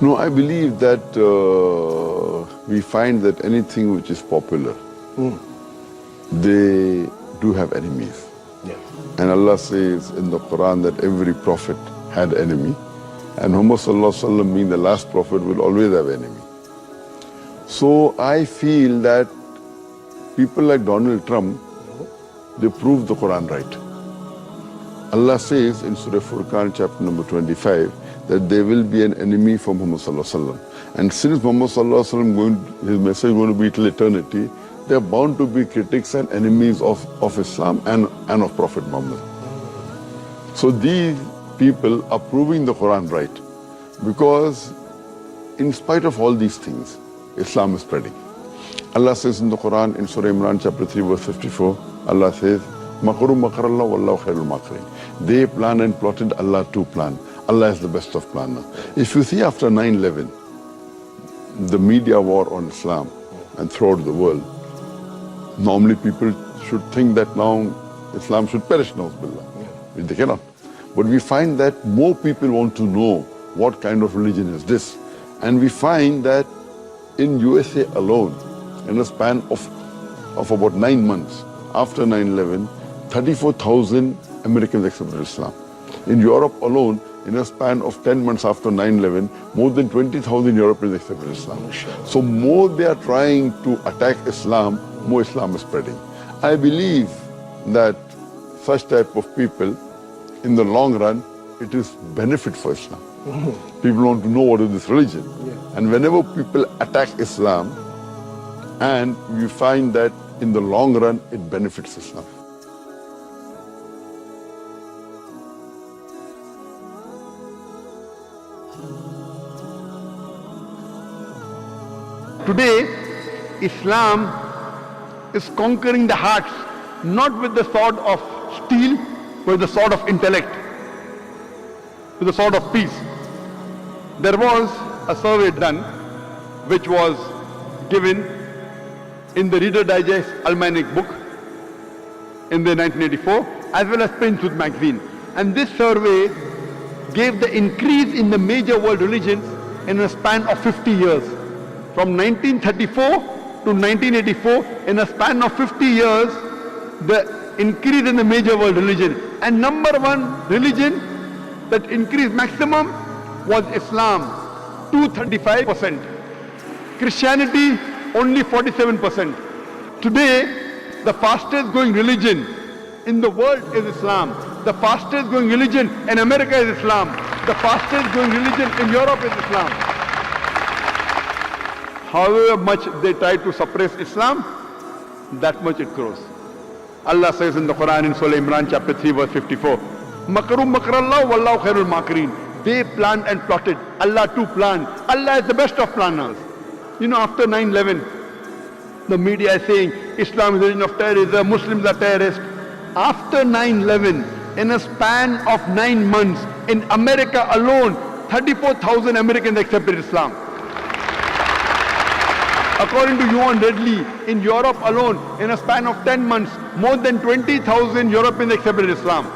No, I believe that we find that anything which is popular, they do have enemies. Yeah. And Allah says in the Quran that every prophet had enemy. And Muhammad Sallallahu Alaihi Wasallam, being the last prophet, will always have enemy. So I feel that people like Donald Trump, they prove the Quran right. Allah says in Surah Furqan chapter number 25 that there will be an enemy for Muhammad Sallallahu Alaihi Wasallam. And since Muhammad Sallallahu Alaihi Wasallam, his message is going to be till eternity, there are bound to be critics and enemies of Islam and of Prophet Muhammad. So these people are proving the Quran right, because in spite of all these things, Islam is spreading. Allah says in the Quran, in Surah Imran chapter 3 verse 54, Allah says, Makaru makarallah wallahu khairul makirin. They plan and plotted, Allah too plan. Allah is the best of planners. If you see after 9/11, the media war on Islam and throughout the world, normally people should think that now Islam should perish, na'uzubillah. They cannot. But we find that more people want to know what kind of religion is this. And we find that in USA alone, in a span of about 9 months, after 9/11, 34,000 Americans accepted Islam. In Europe alone, in a span of 10 months after 9/11, more than 20,000 Europeans accepted Islam. So more they are trying to attack Islam, more Islam is spreading. I believe that such type of people, in the long run, it is benefit for Islam. People want to know what is this religion. And whenever people attack Islam, and we find that in the long run, it benefits Islam. Today, Islam is conquering the hearts, not with the sword of steel, but with the sword of intellect, with the sword of peace. There was a survey done, which was given in the Reader Digest Almanac book in the 1984, as well as Princewood magazine. And this survey gave the increase in the major world religions in a span of 50 years. From 1934 to 1984, in a span of 50 years, the increase in the major world religion. And number one religion that increased maximum was Islam, 235%. Christianity, only 47%. Today, the fastest growing religion in the world is Islam. The fastest growing religion in America is Islam. The fastest growing religion in Europe is Islam. However much they try to suppress Islam, that much it grows. Allah says in the Quran in Surah Imran chapter 3 verse 54, Makaru makarallah wallahu khairul makirin. They planned and plotted. Allah too planned. Allah is the best of planners. You know, after 9/11, the media is saying Islam is the religion of terrorism, Muslims are terrorists. After 9/11, in a span of 9 months, in America alone, 34,000 Americans accepted Islam. According to Johan Redley, in Europe alone, in a span of 10 months, more than 20,000 Europeans accepted Islam.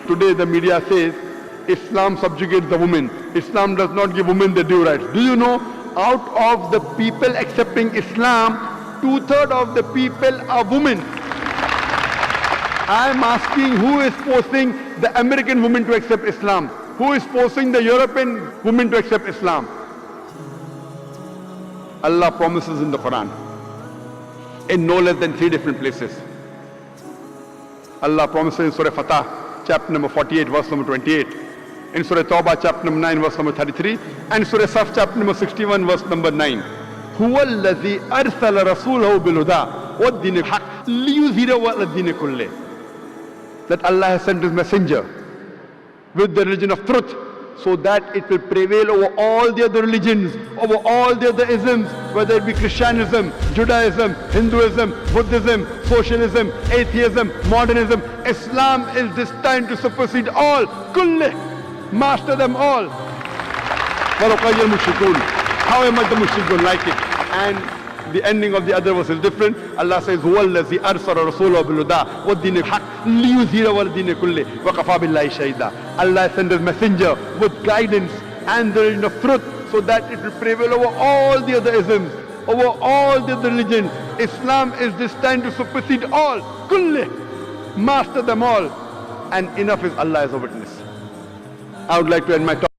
Today the media says Islam subjugates the women. Islam does not give women the due rights. Do you know, out of the people accepting Islam, 2/3 of the people are women. I am asking, who is forcing the American women to accept Islam? Who is forcing the European women to accept Islam? Allah promises in the Quran, in no less than 3 different places. Allah promises in Surah Fatah, chapter number 48, verse number 28. In Surah Tawbah, chapter number 9, verse number 33. And Surah Saf, chapter number 61, verse number 9. هُوَ الَّذِي أَرْسَلَ رَسُولَهُ بِالْهُدَى وَالدِّينِ الْحَقِّ لِيُظْهِرَهُ عَلَى الدِّينِ كُلِّهِ. That Allah has sent His messenger with the religion of truth, so that it will prevail over all the other religions, over all the other isms, whether it be Christianism, Judaism, Hinduism, Buddhism, socialism, atheism, modernism. Islam is destined to supersede all. Kulle, master them all. However much the Muslims don't like it. And The ending of the other verse is different. Allah says, "Huwallazi arsala rasulahu bil huda wa dinil haq liyuzhirahu ala dini kulli wa kafa billahi shahida." Allah sent His messenger with guidance and the religion of truth, so that it will prevail over all the other isms, over all the other religions. Islam is destined to supersede all, kulli, master them all, and enough is Allah as a witness. I would like to end my talk.